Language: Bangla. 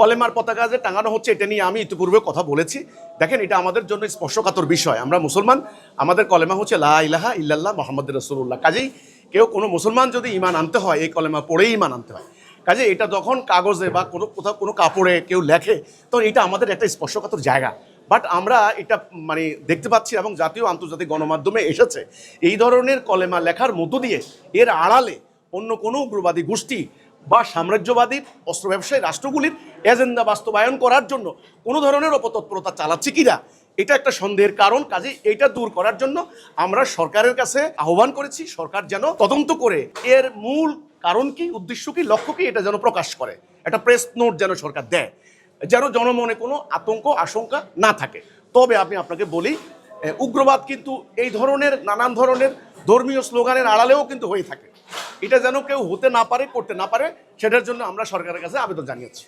কলেমার পতাকা যে টাঙানো হচ্ছে এটা নিয়ে আমি ইতিপূর্বে কথা বলেছি। দেখেন, এটা আমাদের জন্য স্পর্শকাতর বিষয়। আমরা মুসলমান, আমাদের কলেমা হচ্ছে লা ইলাহা ইল্লাল্লাহ মুহাম্মাদুর রাসূলুল্লাহ। কাজেই কেউ কোনো মুসলমান যদি ঈমান আনতে হয় এই কলেমা পড়েই ঈমান আনতে হয়। কাজে এটা যখন কাগজে বা কোথাও কোনো কাপড়ে কেউ লেখে, তো এটা আমাদের একটা স্পর্শকাতর জায়গা। বাট আমরা এটা মানে দেখতে পাচ্ছি এবং জাতীয় আন্তর্জাতিক গণমাধ্যমে এসেছে এই ধরনের কলেমা লেখার মধ্য দিয়ে এর আড়ালে অন্য কোনো উগ্রবাদী গোষ্ঠী বা সাম্রাজ্যবাদী অস্ত্র ব্যবসায়ী রাষ্ট্রগুলির এজেন্ডা বাস্তবায়ন করার জন্য কোনো ধরনের অপতৎপরতা চালাচ্ছে কিনা, এটা একটা সন্দেহের কারণ। কাজে এটা দূর করার জন্য আমরা সরকারের কাছে আহ্বান করেছি, সরকার যেন তদন্ত করে এর মূল কারণ কি, উদ্দেশ্য কি, লক্ষ্য কি, এটা যেন প্রকাশ করে। একটা প্রেস নোট যেন সরকার দেয়, যেন জনমনে কোনো আতঙ্ক আশঙ্কা না থাকে। তবে আমি আপনাকে বলি, উগ্রবাদ কিন্তু এই ধরনের নানান ধরনের ধর্মীয় স্লোগানের আড়ালেও কিন্তু হয়ে থাকে। এটা যেন কেউ হতে না পারে, করতে না পারে, সেটার জন্য আমরা সরকারের কাছে আবেদন জানিয়েছি।